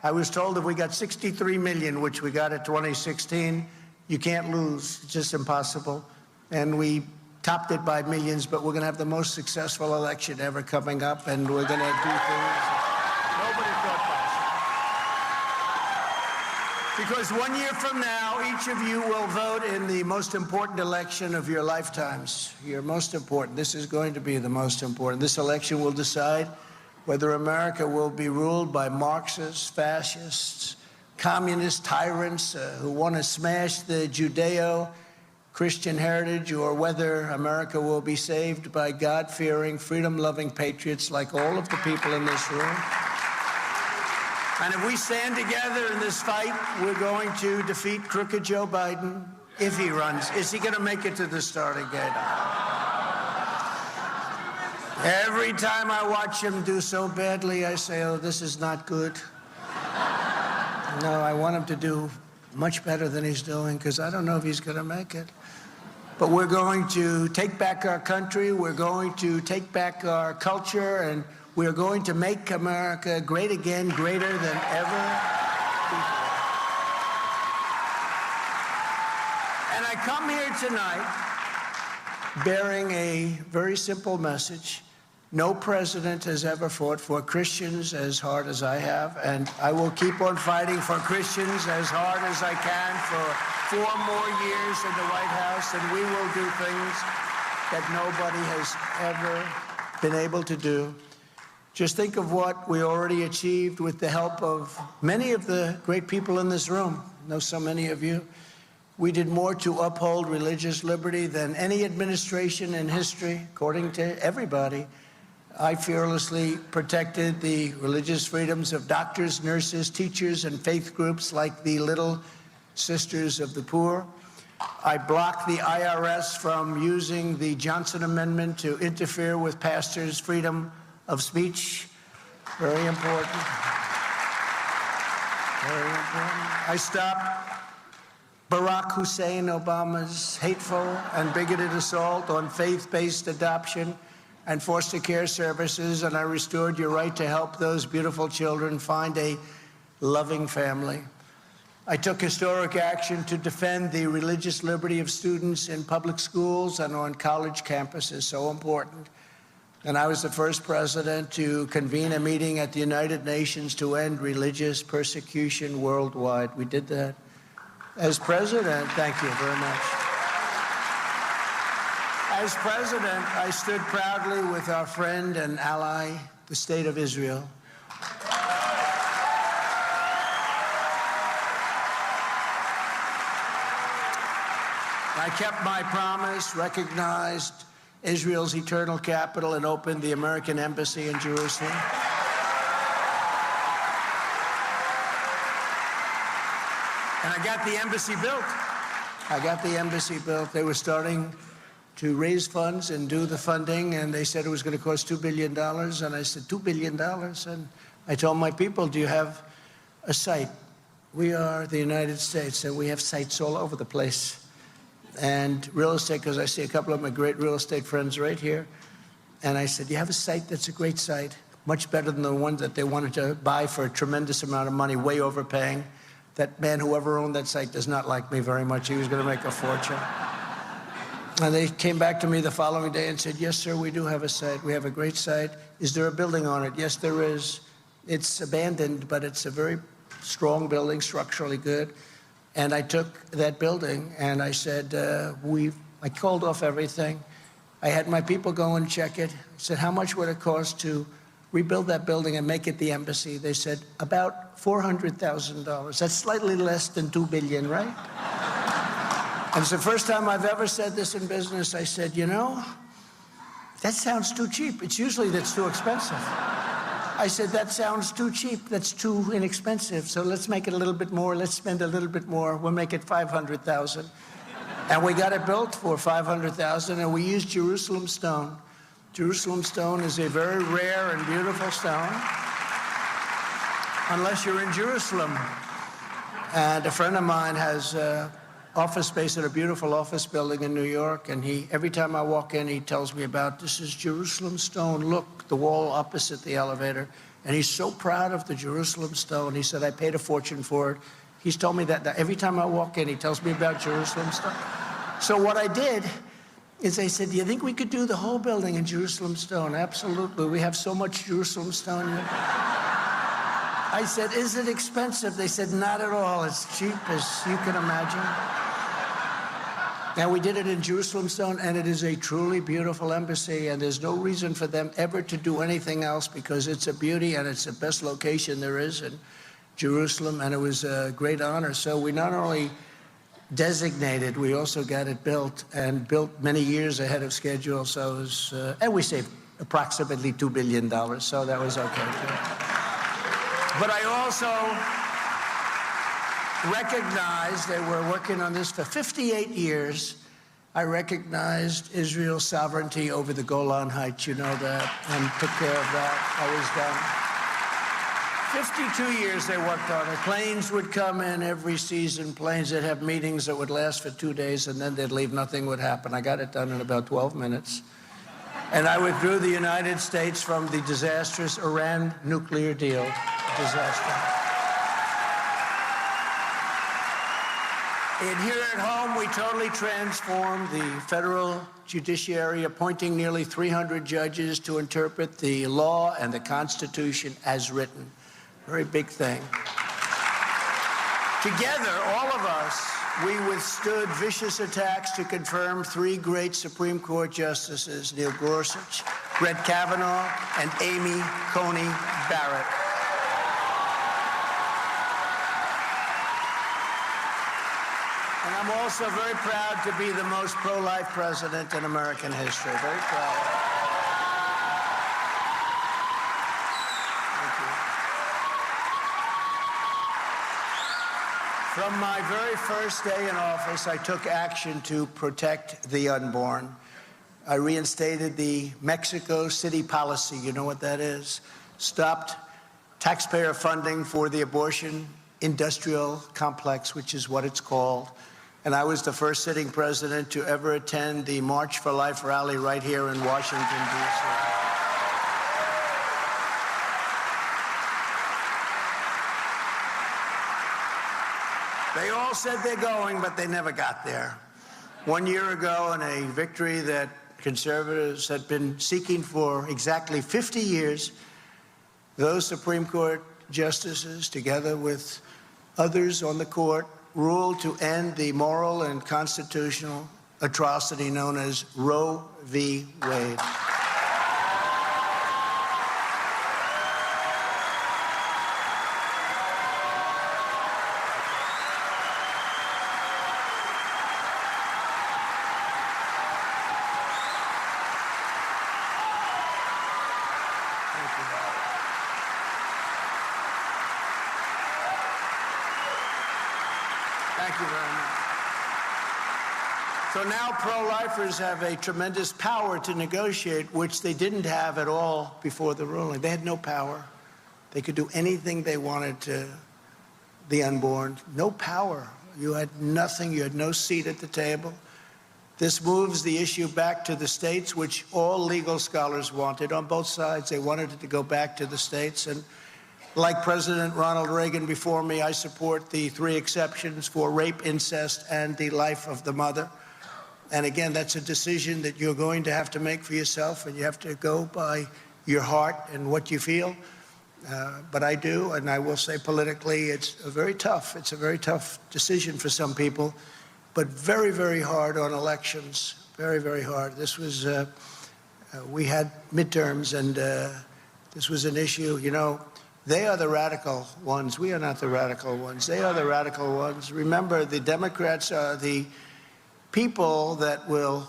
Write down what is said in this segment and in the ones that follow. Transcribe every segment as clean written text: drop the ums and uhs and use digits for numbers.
I was told if we got 63 million, which we got at 2016, you can't lose. It's just impossible. And we topped it by millions, but we're going to have the most successful election ever coming up, and we're going to do things nobody thought possible. Because 1 year from now, each of you will vote in the most important election of your lifetimes. Your most important. This is going to be the most important. This election will decide whether America will be ruled by Marxists, fascists, communist tyrants who want to smash the Judeo-Christian heritage, or whether America will be saved by God-fearing, freedom-loving patriots like all of the people in this room. And if we stand together in this fight, we're going to defeat crooked Joe Biden if he runs. Is he going to make it to the starting gate? Every time I watch him do so badly, I say, oh, this is not good. No, I want him to do much better than he's doing, because I don't know if he's going to make it. But we're going to take back our country, we're going to take back our culture, and we're going to make America great again, greater than ever before. And I come here tonight bearing a very simple message. No president has ever fought for Christians as hard as I have, and I will keep on fighting for Christians as hard as I can for 4 more years in the White House, and we will do things that nobody has ever been able to do. Just think of what we already achieved with the help of many of the great people in this room. I know so many of you. We did more to uphold religious liberty than any administration in history, according to everybody. I fearlessly protected the religious freedoms of doctors, nurses, teachers, and faith groups like the Little Sisters of the Poor. I blocked the IRS from using the Johnson Amendment to interfere with pastors' freedom of speech. Very important. Very important. I stopped Barack Hussein Obama's hateful and bigoted assault on faith-based adoption and foster care services, and I restored your right to help those beautiful children find a loving family. I took historic action to defend the religious liberty of students in public schools and on college campuses, so important. And I was the first president to convene a meeting at the United Nations to end religious persecution worldwide. We did that. As president, thank you very much. As president, I stood proudly with our friend and ally, the State of Israel. I kept my promise, recognized Israel's eternal capital, and opened the American embassy in Jerusalem. And I got the embassy built. I got the embassy built. They were starting to raise funds and do the funding, and they said it was going to cost $2 billion. And I said, $2 billion? And I told my people, do you have a site? We are the United States, and we have sites all over the place. And real estate, because I see a couple of my great real estate friends right here. And I said, you have a site that's a great site, much better than the one that they wanted to buy for a tremendous amount of money, way overpaying. That man, whoever owned that site, does not like me very much. He was going to make a fortune. And they came back to me the following day and said, yes, sir, we do have a site. We have a great site. Is there a building on it? Yes, there is. It's abandoned, but it's a very strong building, structurally good. And I took that building and I said, I called off everything. I had my people go and check it. I said, how much would it cost to rebuild that building and make it the embassy? They said, about $400,000. That's slightly less than $2 billion, right? And it's the first time I've ever said this in business. I said, you know, that sounds too cheap. It's usually that's too expensive. I said, that sounds too cheap. That's too inexpensive. So let's make it a little bit more. Let's spend a little bit more. We'll make it $500,000. And we got it built for $500,000, and we used Jerusalem stone. Jerusalem stone is a very rare and beautiful stone, unless you're in Jerusalem. And a friend of mine has a office space in a beautiful office building in New York, and every time I walk in, he tells me about, this is Jerusalem stone. Look, the wall opposite the elevator. And he's so proud of the Jerusalem stone. He said, I paid a fortune for it. He's told me that every time I walk in, he tells me about Jerusalem stone. So what I did is I said, do you think we could do the whole building in Jerusalem stone? Absolutely. We have so much Jerusalem stone here. I said, is it expensive? They said, not at all. It's cheap as you can imagine. Now, we did it in Jerusalem stone, and it is a truly beautiful embassy, and there's no reason for them ever to do anything else because it's a beauty, and it's the best location there is in Jerusalem, and it was a great honor. So we not only designated, we also got it built, and built many years ahead of schedule. So it was, and we saved approximately $2 billion, so that was okay too. But I also recognized they were working on this for 58 years. I recognized Israel's sovereignty over the Golan Heights, you know that, and took care of that. I was done. 52 years they worked on it. Planes would come in every season, planes that have meetings that would last for 2 days, and then they'd leave, nothing would happen. I got it done in about 12 minutes. And I withdrew the United States from the disastrous Iran nuclear deal. Disaster. And here at home, we totally transformed the federal judiciary, appointing nearly 300 judges to interpret the law and the Constitution as written. Very big thing. Together, all of us, we withstood vicious attacks to confirm 3 great Supreme Court justices, Neil Gorsuch, Brett Kavanaugh, and Amy Coney Barrett. And I'm also very proud to be the most pro-life president in American history. Very proud. Thank you. From my very first day in office, I took action to protect the unborn. I reinstated the Mexico City policy. You know what that is? Stopped taxpayer funding for the abortion industrial complex, which is what it's called. And I was the first sitting president to ever attend the March for Life rally right here in Washington, D.C. They all said they're going, but they never got there. 1 year ago, in a victory that conservatives had been seeking for exactly 50 years, those Supreme Court justices, together with others on the court, ruled to end the moral and constitutional atrocity known as Roe v. Wade. Thank you very much. So now pro-lifers have a tremendous power to negotiate, which they didn't have at all before the ruling. They had no power. They could do anything they wanted to the unborn. No power. You had nothing. You had no seat at the table. This moves the issue back to the states, which all legal scholars wanted on both sides. They wanted it to go back to the states. And like President Ronald Reagan before me, I support the 3 exceptions for rape, incest, and the life of the mother. And again, that's a decision that you're going to have to make for yourself, and you have to go by your heart and what you feel. But I do, and I will say politically, it's a very tough decision for some people, but very, very hard on elections. Very, very hard. This was, we had midterms, and this was an issue, you know. They are the radical ones. We are not the radical ones. They are the radical ones. Remember, the Democrats are the people that will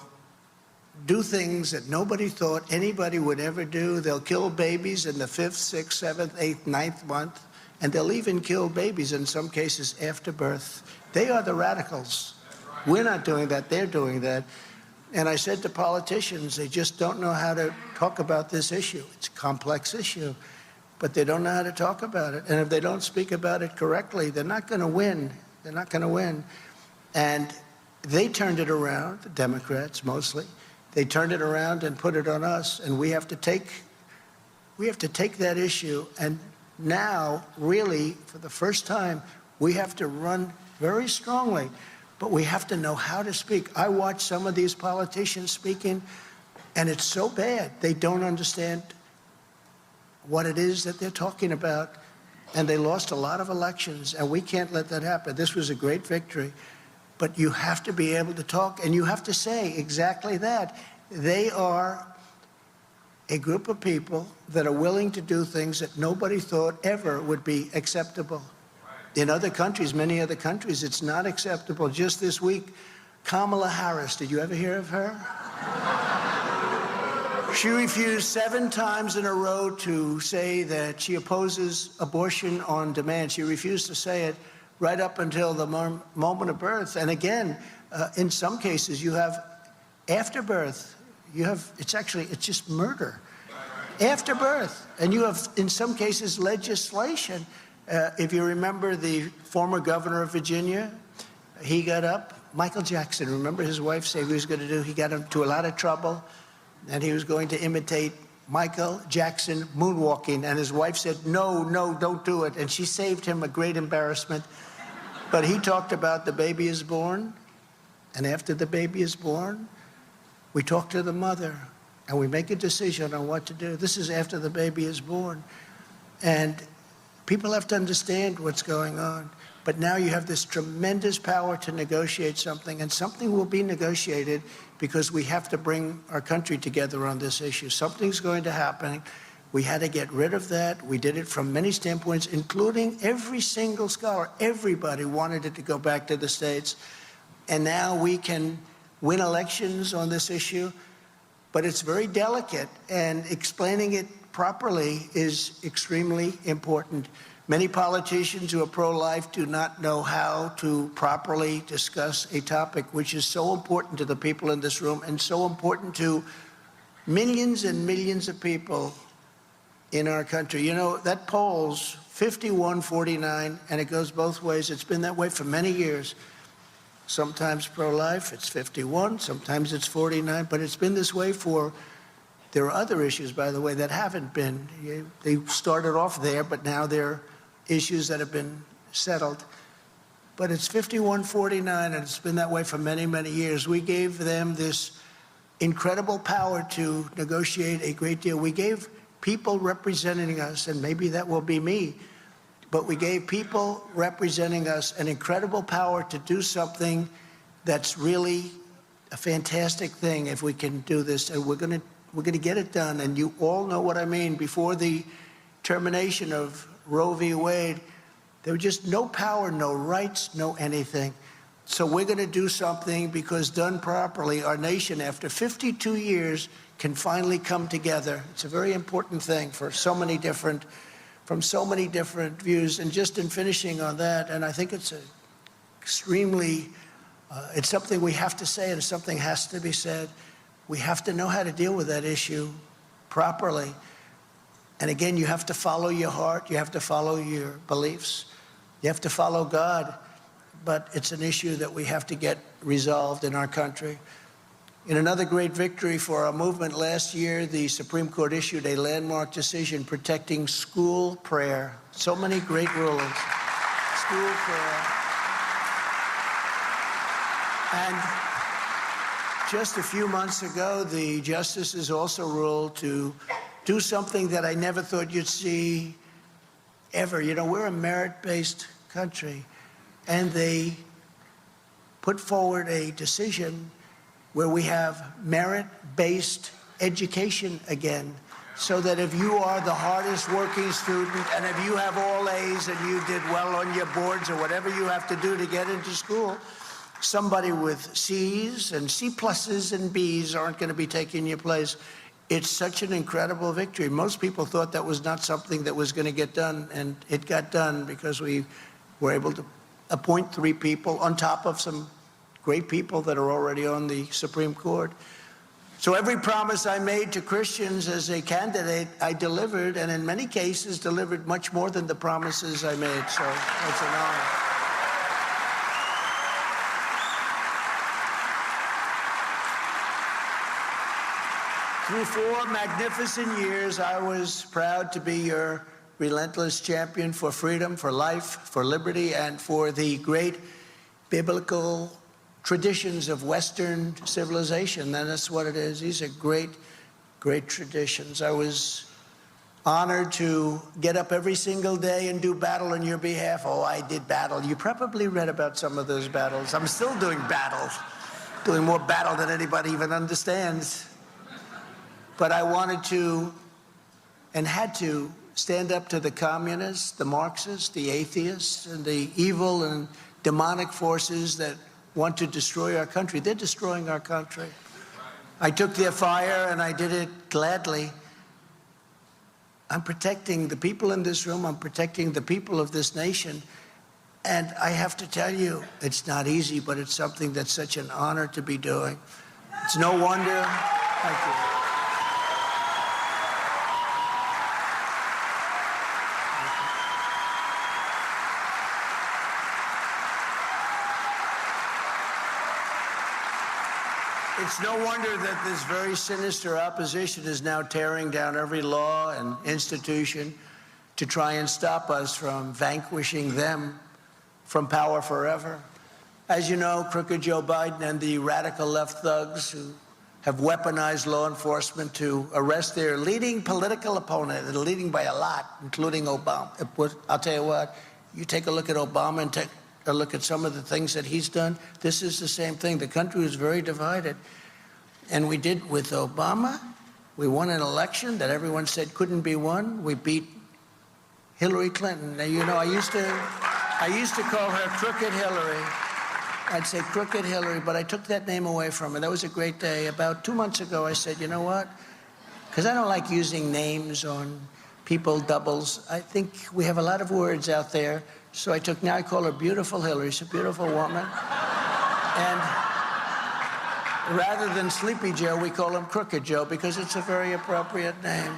do things that nobody thought anybody would ever do. They'll kill babies in the 5th, 6th, 7th, 8th, 9th month, and they'll even kill babies in some cases after birth. They are the radicals. We're not doing that. They're doing that. And I said to politicians, they just don't know how to talk about this issue. It's a complex issue, but they don't know how to talk about it. And if they don't speak about it correctly, they're not going to win. They're not going to win. And they turned it around, the Democrats mostly. They turned it around and put it on us, and we have to take that issue, and now, really, for the first time, we have to run very strongly, but we have to know how to speak. I watch some of these politicians speaking, and it's so bad. They don't understand what it is that they're talking about, and they lost a lot of elections, and we can't let that happen. This was a great victory, but you have to be able to talk, and you have to say exactly that. They are a group of people that are willing to do things that nobody thought ever would be acceptable. In other countries, many other countries, it's not acceptable. Just this week, Kamala Harris, did you ever hear of her? She refused 7 times in a row to say that she opposes abortion on demand. She refused to say it right up until the moment of birth. And again, in some cases, you have after birth, it's just murder after birth. And you have, in some cases, legislation. If you remember the former governor of Virginia, he got up, Michael Jackson, remember his wife said he was going to do, he got into a lot of trouble, and he was going to imitate Michael Jackson moonwalking, and his wife said, no, don't do it, and she saved him a great embarrassment. But he talked about the baby is born, and after the baby is born, we talk to the mother, and we make a decision on what to do. This is after the baby is born. And people have to understand what's going on. But now you have this tremendous power to negotiate something, and something will be negotiated because we have to bring our country together on this issue. Something's going to happen. We had to get rid of that. We did it from many standpoints, including every single scholar. Everybody wanted it to go back to the states. And now we can win elections on this issue. But it's very delicate, and explaining it properly is extremely important. Many politicians who are pro-life do not know how to properly discuss a topic which is so important to the people in this room and so important to millions and millions of people in our country. You know, that poll's 51-49, and it goes both ways. It's been that way for many years. Sometimes pro-life, it's 51, sometimes it's 49, but it's been this way for, there are other issues, by the way, that haven't been. They started off there, but now they're issues that have been settled. But it's 51-49, and it's been that way for many, many years. We gave them this incredible power to negotiate a great deal. We gave people representing us, and maybe that will be me, but we gave people representing us an incredible power to do something that's really a fantastic thing if we can do this. And we're going to get it done. And you all know what I mean. Before the termination of Roe v. Wade, there was just no power, no rights, no anything. So we're going to do something because done properly, our nation, after 52 years, can finally come together. It's a very important thing for so many different from so many different views. And just in finishing on that, and I think it's it's something we have to say, and something has to be said. We have to know how to deal with that issue properly. And again, you have to follow your heart. You have to follow your beliefs. You have to follow God. But it's an issue that we have to get resolved in our country. In another great victory for our movement last year, the Supreme Court issued a landmark decision protecting school prayer. So many great rulings. School prayer. And just a few months ago, the justices also ruled to do something that I never thought you'd see ever. You know, we're a merit-based country, and they put forward a decision where we have merit-based education again, so that if you are the hardest working student, and if you have all A's and you did well on your boards or whatever you have to do to get into school, somebody with C's and C pluses and B's aren't going to be taking your place. It's such an incredible victory. Most people thought that was not something that was going to get done, and it got done because we were able to appoint 3 people on top of some great people that are already on the Supreme Court. So every promise I made to Christians as a candidate, I delivered, and in many cases delivered much more than the promises I made. So it's an honor. Through 4 magnificent years, I was proud to be your relentless champion for freedom, for life, for liberty, and for the great biblical traditions of Western civilization. And that's what it is. These are great, great traditions. I was honored to get up every single day and do battle on your behalf. Oh, I did battle. You probably read about some of those battles. I'm still doing battle, doing more battle than anybody even understands. But I wanted to and had to stand up to the communists, the Marxists, the atheists, and the evil and demonic forces that want to destroy our country. They're destroying our country. I took their fire, and I did it gladly. I'm protecting the people in this room. I'm protecting the people of this nation. And I have to tell you, it's not easy, but it's something that's such an honor to be doing. It's no wonder. Thank you. It's no wonder that this very sinister opposition is now tearing down every law and institution to try and stop us from vanquishing them from power forever. As you know, crooked Joe Biden and the radical left thugs who have weaponized law enforcement to arrest their leading political opponent, and leading by a lot, including Obama. I'll tell you what, you take a look at Obama and take a look at some of the things that he's done. This is the same thing. The country was very divided. And we did with Obama. We won an election that everyone said couldn't be won. We beat Hillary Clinton. Now, you know, I used to call her Crooked Hillary. I'd say Crooked Hillary, but I took that name away from her. That was a great day. About 2 months ago, I said, you know what? Because I don't like using names on people, doubles. I think we have a lot of words out there. So now I call her Beautiful Hillary. She's a beautiful woman. And rather than Sleepy Joe, we call him Crooked Joe because it's a very appropriate name.